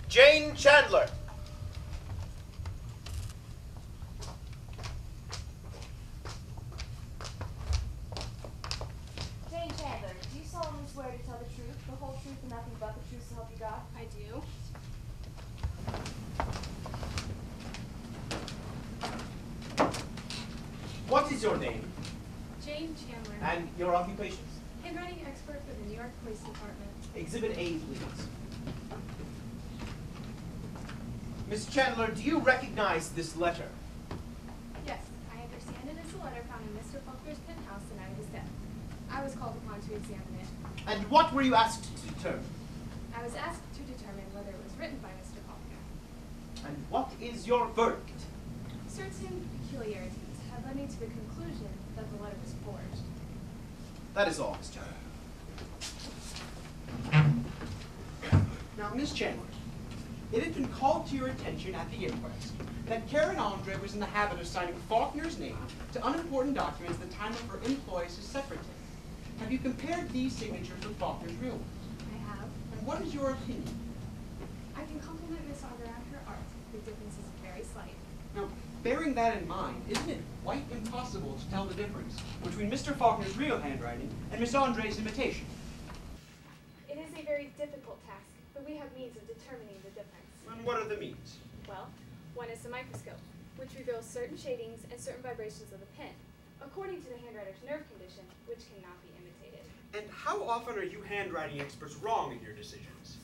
Jane Chandler. Jane Chandler, do you solemnly swear to tell the truth, the whole truth, and nothing but the truth, so help you God? I do. What is your name? Jane Chandler. And your occupations? Handwriting expert for the New York Police Department. Exhibit A, please. Miss Chandler, do you recognize this letter? Yes, I understand it is a letter found in Mr. Faulkner's penthouse the night of his death. I was called upon to examine it. And what were you asked to determine? I was asked to determine whether it was written by Mr. Faulkner. And what is your verdict? Certain peculiarities have led me to the conclusion that the letter was forged. That is all, Miss Chandler. Now, Miss Chandler, it had been called to your attention at the inquest that Karen Andre was in the habit of signing Faulkner's name to unimportant documents at the time of her employ as his secretary. Have you compared these signatures with Faulkner's real ones? I have. And what is your opinion? I can compliment Miss Andre on her art. The difference is very slight. Now, bearing that in mind, isn't it quite impossible to tell the difference between Mr. Faulkner's real handwriting and Miss Andre's imitation? It is a very difficult task, but we have means of determining the difference. And what are the means? Well, one is the microscope, which reveals certain shadings and certain vibrations of the pen, according to the handwriter's nerve condition, which cannot be imitated. And how often are you handwriting experts wrong in your decisions?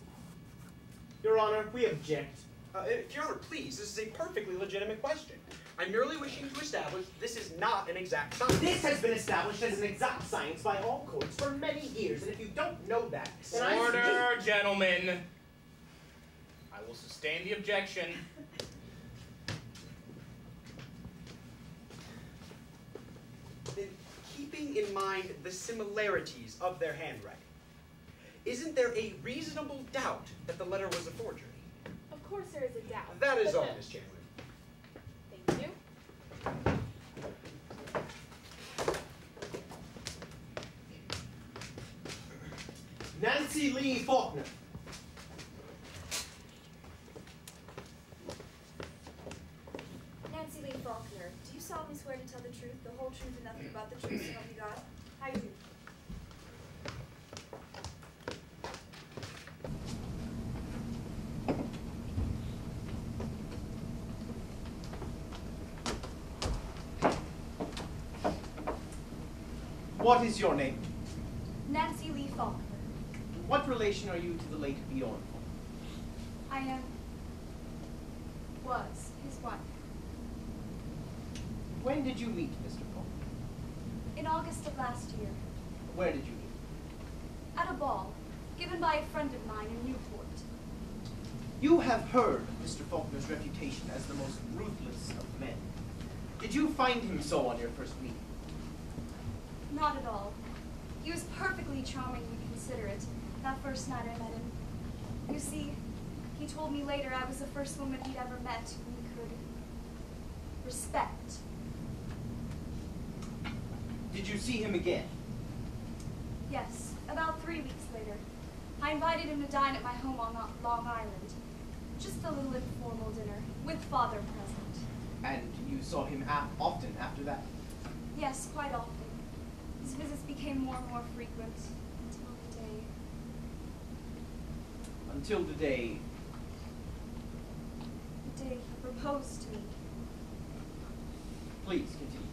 Your Honor, we object. Your Honor, please, this is a perfectly legitimate question. I'm merely wishing to establish this is not an exact science. This has been established as an exact science by all courts for many years, and if you don't know that, then Order, gentlemen. I will sustain the objection. Then, keeping in mind the similarities of their handwriting, isn't there a reasonable doubt that the letter was a forgery? Of course there is a doubt. That is but all, the- Miss Chandler. Thank you. Nancy Lee Faulkner. Nancy Lee Faulkner, do you solemnly swear to tell the truth, the whole truth, and nothing but the truth, so help you God? I do. What is your name? Nancy Lee Faulkner. What relation are you to the late Bjorn? I was his wife. When did you meet Mr. Faulkner? In August of last year, Where did you meet? at a ball given by a friend of mine in Newport. You have heard of Mr. Faulkner's reputation as the most ruthless of men. Did you find him so on your first meeting? Not at all. He was perfectly charming and considerate that first night I met him. You see, he told me later I was the first woman he'd ever met whom he could respect. Did you see him again? Yes, about 3 weeks later. I invited him to dine at my home on Long Island. Just a little informal dinner, with father present. And you saw him often after that? Yes, quite often. His visits became more and more frequent until the day. Until the day. The day he proposed to me. Please continue.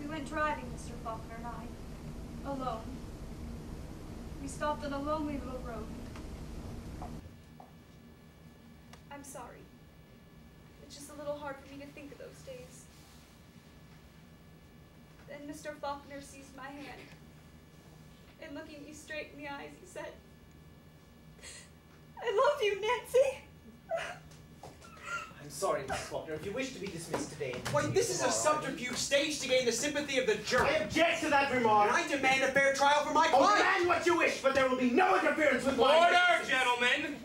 We went driving, Mr. Faulkner and I, alone. We stopped on a lonely little road. I'm sorry. It's just a little hard for me to think of those days. Then Mr. Faulkner seized my hand, and looking me straight in the eyes, he said, "I love you, Nancy." I'm sorry, Mrs. Faulkner. If you wish to be dismissed today... Why, this is a subterfuge staged to gain the sympathy of the jury. I object to that remark! And I demand a fair trial for my client! Demand what you wish, but there will be no interference with my... Order, gentlemen!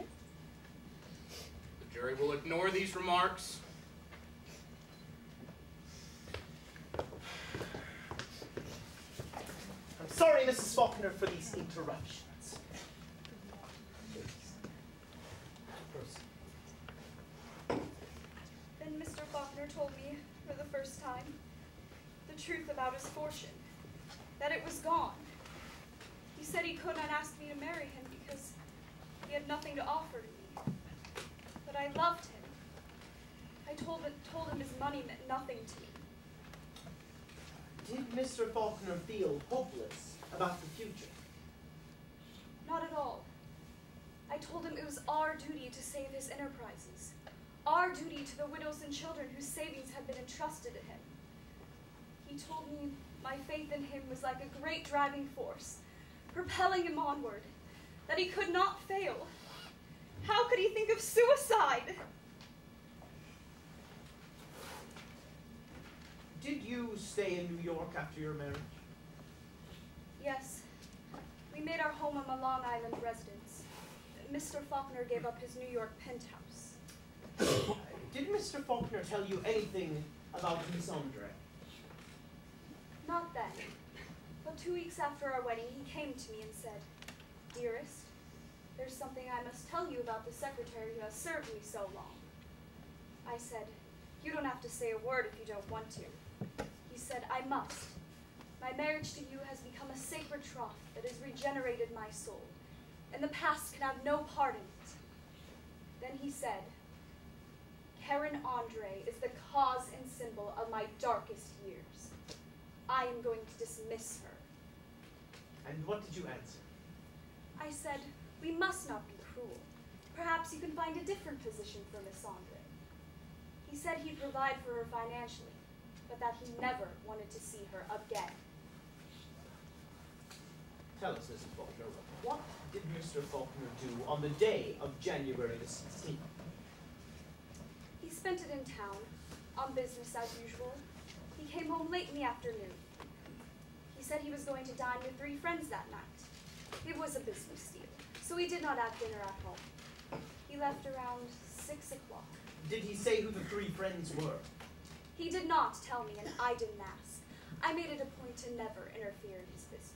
The jury will ignore these remarks. I'm sorry, Mrs. Faulkner, for these interruptions. Faulkner told me, for the first time, the truth about his fortune, that it was gone. He said he could not ask me to marry him because he had nothing to offer to me. But I loved him. I told him his money meant nothing to me. Did Mr. Faulkner feel hopeless about the future? Not at all. I told him it was our duty to save his enterprises, our duty to the widows and children whose savings had been entrusted to him. He told me my faith in him was like a great driving force, propelling him onward, that he could not fail. How could he think of suicide? Did you stay in New York after your marriage? Yes. We made our home a Long Island residence. Mr. Faulkner gave up his New York penthouse. Did Mr. Faulkner tell you anything about Miss Andre? Not then. But 2 weeks after our wedding, he came to me and said, "Dearest, there's something I must tell you about the secretary who has served me so long." I said, "You don't have to say a word if you don't want to." He said, "I must. My marriage to you has become a sacred troth that has regenerated my soul, and the past can have no part in it." Then he said, "Karen Andre is the cause and symbol of my darkest years. I am going to dismiss her." And what did you answer? I said, "We must not be cruel. Perhaps you can find a different position for Miss Andre." He said he'd provide for her financially, but that he never wanted to see her again. Tell us, Mrs. Faulkner, what did Mr. Faulkner do on the day of January the 16th? He spent it in town, on business as usual. He came home late in the afternoon. He said he was going to dine with 3 friends that night. It was a business deal, so he did not have dinner at home. He left around 6 o'clock. Did he say who the 3 friends were? He did not tell me, and I didn't ask. I made it a point to never interfere in his business.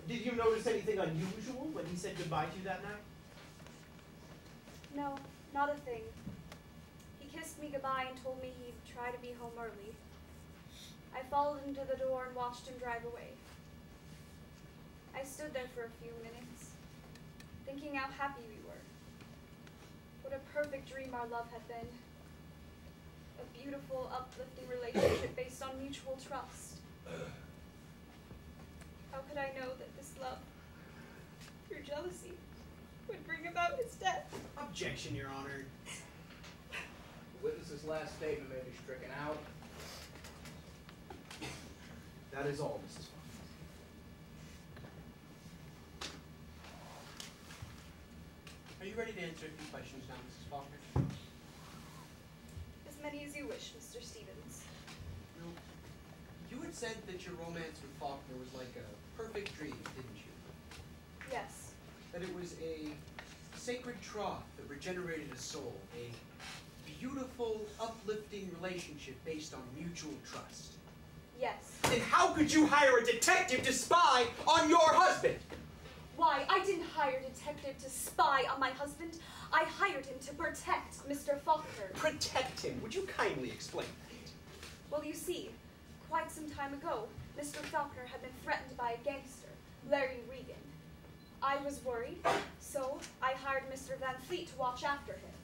Did you notice anything unusual when he said goodbye to you that night? No, not a thing. He kissed me goodbye and told me he'd try to be home early. I followed him to the door and watched him drive away. I stood there for a few minutes, thinking how happy we were. What a perfect dream our love had been. A beautiful, uplifting relationship based on mutual trust. How could I know that this love, through jealousy, would bring about his death? Objection, Your Honor. The witness's last statement may be stricken out. That is all, Mrs. Faulkner. Are you ready to answer a few questions now, Mrs. Faulkner? As many as you wish, Mr. Stevens. No. You had said that your romance with Faulkner was like a perfect dream, didn't you? Yes. That it was a sacred troth that regenerated a soul, a beautiful, uplifting relationship based on mutual trust. Yes. Then how could you hire a detective to spy on your husband? Why, I didn't hire a detective to spy on my husband. I hired him to protect Mr. Faulkner. Protect him. Would you kindly explain that? Well, you see, quite some time ago, Mr. Faulkner had been threatened by a gangster, Larry Regan. I was worried, so I hired Mr. Van Fleet to watch after him.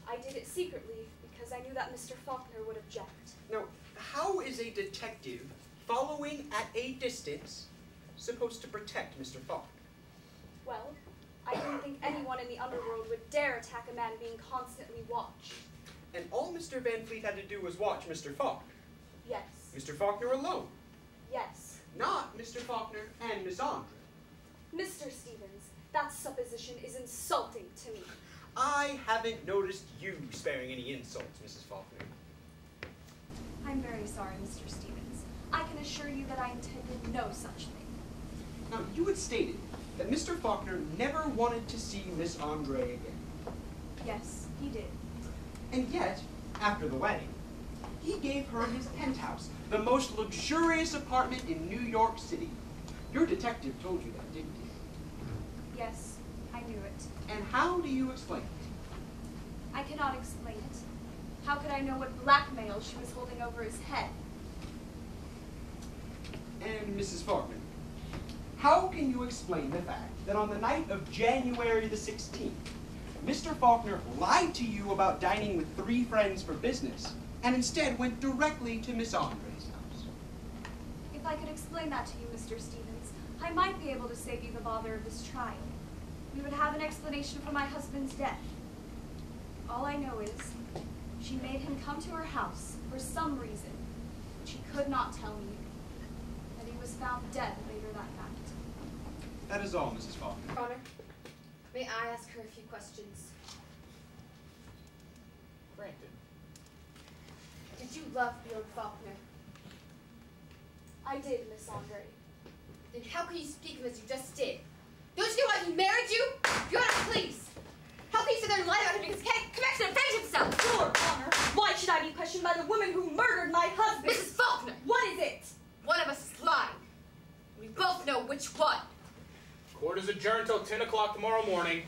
I did it secretly because I knew that Mr. Faulkner would object. Now, how is a detective following at a distance supposed to protect Mr. Faulkner? Well, I didn't think anyone in the underworld would dare attack a man being constantly watched. And all Mr. Van Fleet had to do was watch Mr. Faulkner. Yes. Mr. Faulkner alone. Yes. Not Mr. Faulkner and Miss Andre. Mr. Stevens, that supposition is insulting to me. I haven't noticed you sparing any insults, Mrs. Faulkner. I'm very sorry, Mr. Stevens. I can assure you that I intended no such thing. Now, you had stated that Mr. Faulkner never wanted to see Miss Andre again. Yes, he did. And yet, after the wedding, he gave her his penthouse, the most luxurious apartment in New York City. Your detective told you that, didn't he? Yes, I knew it. And how do you explain it? I cannot explain it. How could I know what blackmail she was holding over his head? And Mrs. Faulkner, how can you explain the fact that on the night of January the 16th, Mr. Faulkner lied to you about dining with 3 friends for business, and instead went directly to Miss Andre's house? If I could explain that to you, Mr. Stevens, I might be able to save you the bother of this trial. We would have an explanation for my husband's death. All I know is she made him come to her house for some reason, which he could not tell me, and he was found dead later that night. That is all, Mrs. Faulkner. Your Honor, may I ask her a few questions? Granted. Did you love Lord Faulkner? I did, Miss Andre. Then how can you speak of him as you just did? Don't you know why he married you? Your Honor, please! How can you sit there and lie about him because he can't come back to defend himself? Your Honor, why should I be questioned by the woman who murdered my husband? Mrs. Faulkner! What is it? One of us is lying. We both know which one. Court is adjourned till 10 o'clock tomorrow morning.